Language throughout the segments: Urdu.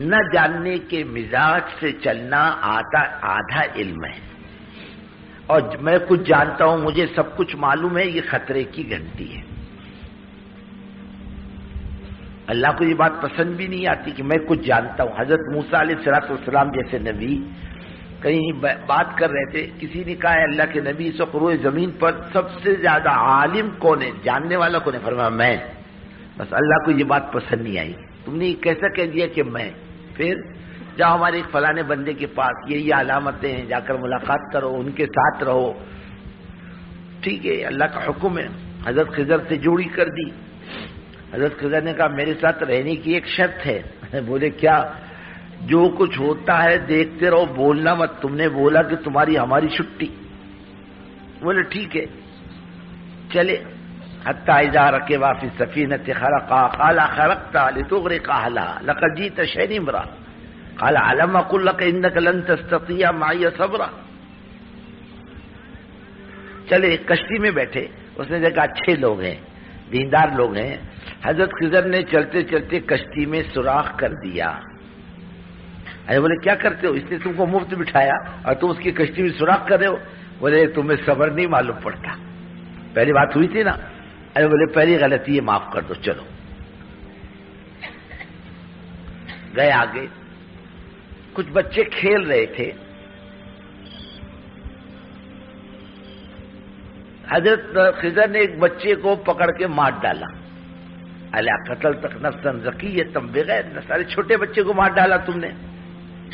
نہ جاننے کے مزاج سے چلنا آدھا علم ہے، اور میں کچھ جانتا ہوں، مجھے سب کچھ معلوم ہے، یہ خطرے کی گھنٹی ہے۔ اللہ کو یہ بات پسند بھی نہیں آتی کہ میں کچھ جانتا ہوں۔ حضرت موسیٰ علیہ السلام جیسے نبی کہیں بات کر رہے تھے، کسی نے کہا ہے اللہ کے نبی اس وقت روئے زمین پر سب سے زیادہ عالم کون ہے، جاننے والا کون ہے؟ فرمایا میں۔ بس اللہ کو یہ بات پسند نہیں آئی، تم نے کیسا کہہ دیا کہ میں؟ پھر جاؤ ہمارے ایک فلانے بندے کے پاس، یہ علامتیں ہیں، جا کر ملاقات کرو، ان کے ساتھ رہو۔ ٹھیک ہے، اللہ کا حکم ہے۔ حضرت خضر سے جوڑی کر دی۔ حضرت خضر نے کہا میرے ساتھ رہنے کی ایک شرط ہے۔ بولے کیا؟ جو کچھ ہوتا ہے دیکھتے رہو، بولنا مت۔ تم نے بولا کہ تمہاری ہماری چھٹی۔ بولے ٹھیک ہے، چلے۔ حتی اذا رکبا فی السفینۃ خرقا قال خرقت لتغرق اہلها لقد جئت شیئا امرا قال علم اقل لك انك لن تستطيع معي صبرا۔ چلے کشتی میں بیٹھے، اس نے دیکھا اچھے لوگ ہیں، دیندار لوگ ہیں۔ حضرت خضر نے چلتے چلتے کشتی میں سوراخ کر دیا۔ ارے بولے کیا کرتے ہو؟ اس نے تم کو مفت بٹھایا اور تم اس کی کشتی میں سوراخ کر رہے ہو۔ بولے تمہیں صبر نہیں معلوم پڑتا، پہلی بات ہوئی تھی نا۔ ارے بولے پہلی غلطی ہے، معاف کر دو، چلو۔ گئے آگے، کچھ بچے کھیل رہے تھے۔ حضرت خضر نے ایک بچے کو پکڑ کے مار ڈالا۔ الا قتلت نفسا زکیۃ بغیر نفس، ارے چھوٹے بچے کو مار ڈالا تم نے۔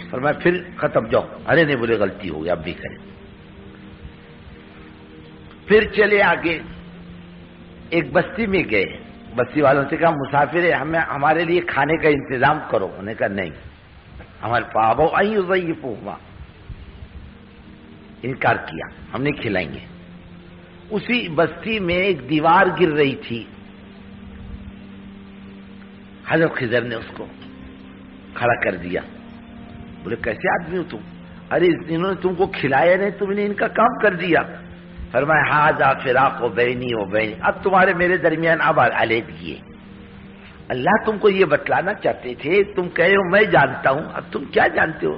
فرمایا پھر ختم، جاؤ۔ ارے نہیں، بولے غلطی ہو گئی، اب بھی کریں۔ پھر چلے آگے، ایک بستی میں گئے، بستی والوں سے کہا مسافر ہے، ہمارے لیے کھانے کا انتظام کرو۔ انہوں نے کہا نہیں، ہمارے پابو ایضیفوہما، انکار کیا، ہم نہیں کھلائیں گے۔ اسی بستی میں ایک دیوار گر رہی تھی، حضرت خضر نے اس کو کھڑا کر دیا۔ بولے کیسے آدمی ہو تم؟ ارے انہوں نے تم کو کھلایا نہیں، تم نے ان کا کام کر دیا۔ فرمایا ھذا فراق بینی و بین، اب تمہارے میرے درمیان اب علیحدگی ہے۔ اللہ تم کو یہ بتلانا چاہتے تھے، تم کہے ہو میں جانتا ہوں، اب تم کیا جانتے ہو؟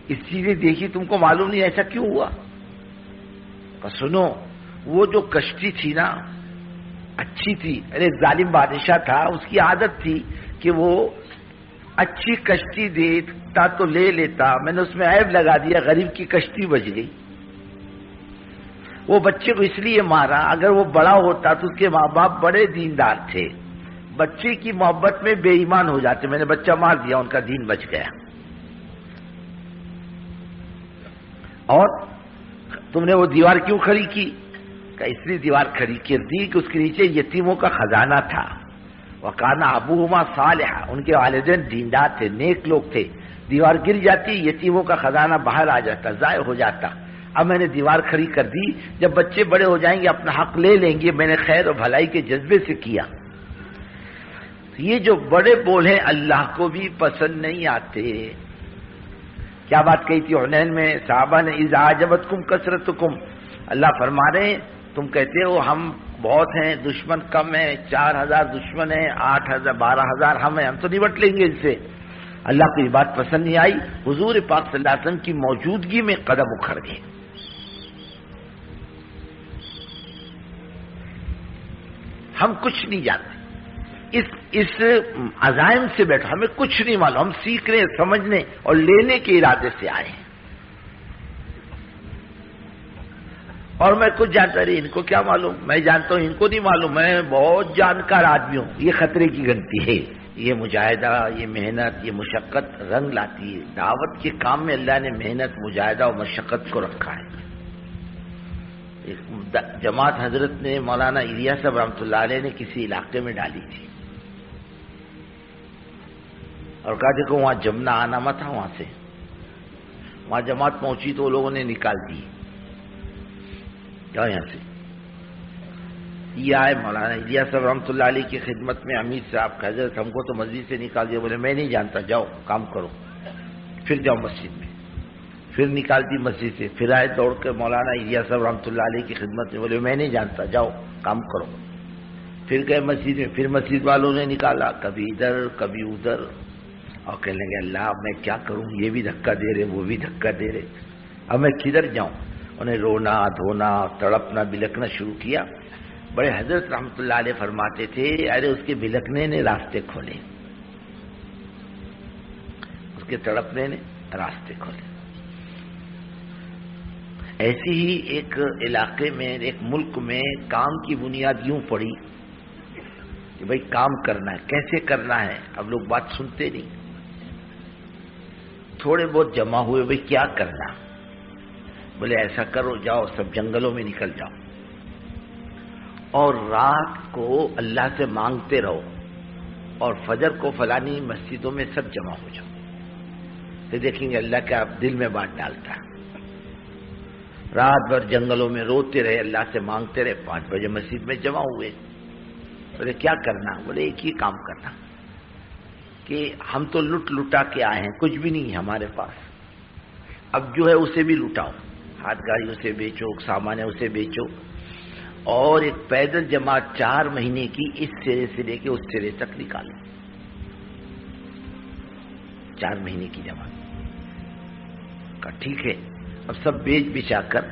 اس چیزیں دیکھی تم کو معلوم نہیں ایسا کیوں ہوا؟ سنو، وہ جو کشتی تھی نا اچھی تھی، ارے ظالم بادشاہ تھا، اس کی عادت تھی کہ وہ اچھی کشتی دیتا تو لے لیتا، میں نے اس میں عیب لگا دیا، غریب کی کشتی بچ گئی۔ وہ بچے کو اس لیے مارا، اگر وہ بڑا ہوتا تو اس کے ماں باپ بڑے دیندار تھے، بچے کی محبت میں بے ایمان ہو جاتے، میں نے بچہ مار دیا، ان کا دین بچ گیا۔ اور تم نے وہ دیوار کیوں کھڑی کی؟ کہ اس لیے دیوار کھڑی کر دی کہ اس کے نیچے یتیموں کا خزانہ تھا۔ وَكَانَ أَبُوهُمَا صَالِحًا، ان کے والدین دیندار تھے، نیک لوگ تھے۔ دیوار گر جاتی، یتیموں کا خزانہ باہر آ جاتا، ضائع ہو جاتا۔ اب میں نے دیوار کھڑی کر دی، جب بچے بڑے ہو جائیں گے اپنا حق لے لیں گے، میں نے خیر و بھلائی کے جذبے سے کیا۔ یہ جو بڑے بول ہیں اللہ کو بھی پسند نہیں آتے۔ کیا بات کہی تھی حنین میں صحابہ نے؟ اذا اعجبتکم کثرتکم، اللہ فرما رہے ہیں تم کہتے ہو ہم بہت ہیں، دشمن کم ہیں، 4000 دشمن ہیں، 8000 12000 ہم ہیں، ہم تو نمٹ لیں گے ان سے۔ اللہ کو یہ بات پسند نہیں آئی، حضور پاک صلی اللہ علیہ وسلم کی موجودگی میں قدم اکھڑ گئے۔ ہم کچھ نہیں جانتے، اس عزائم سے بیٹھو، ہمیں کچھ نہیں معلوم، ہم سیکھنے، سمجھنے اور لینے کے ارادے سے آئے ہیں۔ اور میں کچھ جانتا نہیں، ان کو کیا معلوم؟ میں جانتا ہوں، ان کو نہیں معلوم، میں بہت جانکار آدمی ہوں۔ یہ خطرے کی گھنٹی ہے۔ یہ مجاہدہ، یہ محنت، یہ مشقت رنگ لاتی ہے۔ دعوت کے کام میں اللہ نے محنت، مجاہدہ اور مشقت کو رکھا ہے۔ جماعت حضرت نے مولانا الیاس صاحب رحمۃ اللہ علیہ نے کسی علاقے میں ڈالی تھی اور کہا دیکھو وہاں جمنا آنا مت تھا، وہاں سے وہاں جماعت پہنچی تو لوگوں نے نکال دی، یہاں سے یہ آئے مولانا الیاس صاحب رحمۃ اللہ علیہ کی خدمت میں، امیر صاحب حضرت ہم کو تو مسجد سے نکال دیا۔ بولے میں نہیں جانتا، جاؤ کام کرو، پھر جاؤ مسجد میں، پھر نکال دی مسجد سے، پھر آئے دوڑ کے مولانا الیاس صاحب رحمۃ اللہ علیہ کی خدمت میں، بولے میں نہیں جانتا، جاؤ کام کرو، پھر گئے مسجد میں، پھر مسجد والوں نے نکالا، کبھی ادھر کبھی ادھر، اور کہنے لگے اللہ میں کیا کروں، یہ بھی دھکا دے رہے وہ بھی دھکا دے رہے، اب میں کدھر جاؤں؟ انہیں رونا دھونا تڑپنا بلکنا شروع کیا۔ بڑے حضرت رحمت اللہ علیہ فرماتے تھے ارے اس کے بلکنے نے راستے کھولے، اس کے تڑپنے نے راستے کھولے۔ ایسی ہی ایک علاقے میں ایک ملک میں کام کی بنیاد یوں پڑی کہ بھائی کام کرنا ہے، کیسے کرنا ہے؟ اب لوگ بات سنتے نہیں، تھوڑے بہت جمع ہوئے، بھائی کیا کرنا؟ بولے ایسا کرو جاؤ سب جنگلوں میں نکل جاؤ اور رات کو اللہ سے مانگتے رہو اور فجر کو فلانی مسجدوں میں سب جمع ہو جاؤ، پھر دیکھیں گے اللہ کیا دل میں بات ڈالتا ہے۔ رات بھر جنگلوں میں روتے رہے، اللہ سے مانگتے رہے، 5 بجے مسجد میں جمع ہوئے۔ بولے کیا کرنا؟ بولے ایک ہی کام کرنا کہ ہم تو لٹا کے آئے ہیں، کچھ بھی نہیں ہے ہمارے پاس، اب جو ہے اسے بھی لٹاؤ، ہاتھ گاڑی اسے بیچو، سامان ہے اسے بیچو، اور ایک پیدل جماعت 4 مہینے کی اس سرے سے لے کے اس سرے تک نکالو۔ 4 مہینے کی جماعت کا ٹھیک ہے، اب سب بیچ بچا کر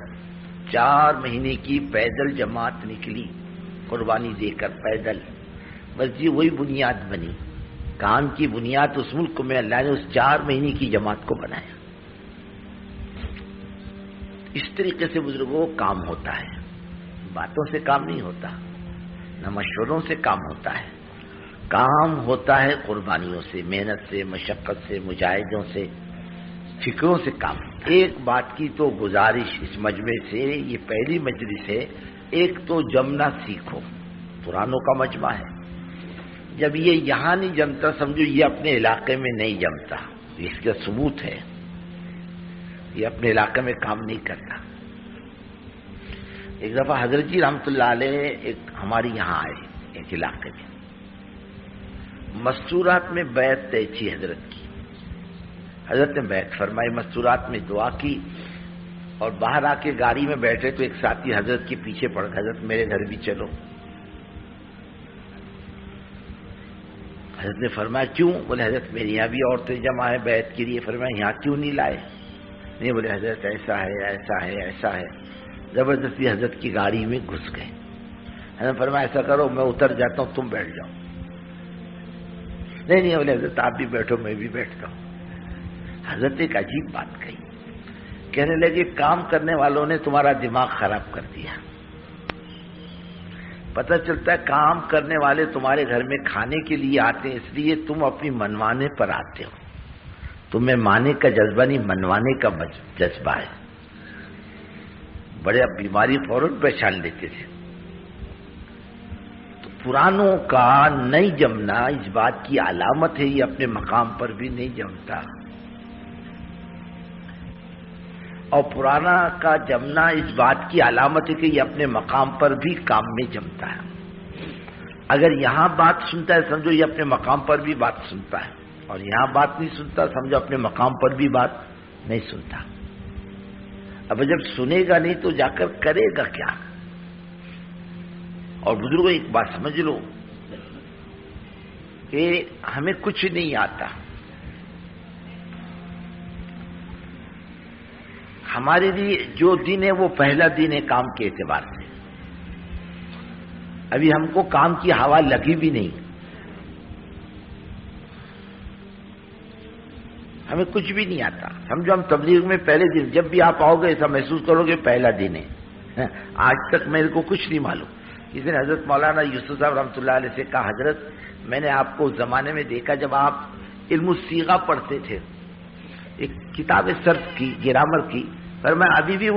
4 مہینے کی پیدل جماعت نکلی، قربانی دے کر پیدل، بس جی وہی بنیاد بنی، کام کی بنیاد اس ملک میں اللہ نے اس 4 مہینے کی جماعت کو بنایا۔ اس طریقے سے بزرگوں کام ہوتا ہے، باتوں سے کام نہیں ہوتا، نہ مشوروں سے کام ہوتا ہے، کام ہوتا ہے قربانیوں سے، محنت سے، مشقت سے، مجاہدوں سے، فکروں سے کام۔ ایک بات کی تو گزارش اس مجمع سے، یہ پہلی مجلس ہے، ایک تو جمنا سیکھو، پرانوں کا مجمع ہے، جب یہ یہاں نہیں جمتا سمجھو یہ اپنے علاقے میں نہیں جمتا، اس کا ثبوت ہے، یہ اپنے علاقے میں کام نہیں کرتا۔ ایک دفعہ حضرت جی رحمت اللہ علیہ ایک ہماری یہاں آئے ایک علاقے میں، مستورات میں بیعت طے تھی حضرت کی، حضرت نے بیعت فرمائی، مستورات میں دعا کی، اور باہر آ کے گاڑی میں بیٹھے تو ایک ساتھی حضرت کے پیچھے پڑ گئے، حضرت میرے گھر بھی چلو۔ حضرت نے فرمایا کیوں؟ بولے حضرت میرے یہاں بھی عورتیں جمع ہے بیعت کے لیے۔ فرمایا یہاں کیوں نہیں لائے؟ نہیں، بولے حضرت ایسا ہے ایسا ہے ایسا ہے، زبردستی حضرت کی گاڑی میں گھس گئے۔ حضرت نے فرمایا ایسا کرو میں اتر جاتا ہوں تم بیٹھ جاؤ۔ نہیں بولے حضرت آپ بھی بیٹھو میں بھی بیٹھتا ہوں۔ حضرت ایک عجیب بات کہی، کہنے لگے کام کرنے والوں نے تمہارا دماغ خراب کر دیا، پتہ چلتا ہے کام کرنے والے تمہارے گھر میں کھانے کے لیے آتے ہیں، اس لیے تم اپنی منوانے پر آتے ہو، تمہیں مانے کا جذبہ نہیں منوانے کا جذبہ ہے۔ بڑے اب بیماری فوراً پہچان لیتے تھے۔ تو پرانوں کا نہیں جمنا اس بات کی علامت ہے یہ اپنے مقام پر بھی نہیں جمتا، اور پرانا کا جمنا اس بات کی علامت ہے کہ یہ اپنے مقام پر بھی کام میں جمتا ہے۔ اگر یہاں بات سنتا ہے سمجھو یہ اپنے مقام پر بھی بات سنتا ہے، اور یہاں بات نہیں سنتا سمجھو اپنے مقام پر بھی بات نہیں سنتا۔ اب جب سنے گا نہیں تو جا کر کرے گا کیا؟ اور بزرگوں ایک بات سمجھ لو کہ ہمیں کچھ نہیں آتا، ہمارے لیے جو دن ہے وہ پہلا دن ہے کام کے اعتبار سے، ابھی ہم کو کام کی ہوا لگی بھی نہیں، ہمیں کچھ بھی نہیں آتا۔ سمجھو ہم تبلیغ میں پہلے دن، جب بھی آپ آؤ گے ایسا محسوس کرو گے پہلا دن ہے، آج تک میرے کو کچھ نہیں معلوم۔ کسی نے حضرت مولانا یوسف صاحب رحمۃ اللہ علیہ سے کہا حضرت میں نے آپ کو اس زمانے میں دیکھا جب آپ علم الصیغہ پڑھتے تھے، ایک کتاب صرف کی گرامر کی، پر میں ابھی بھی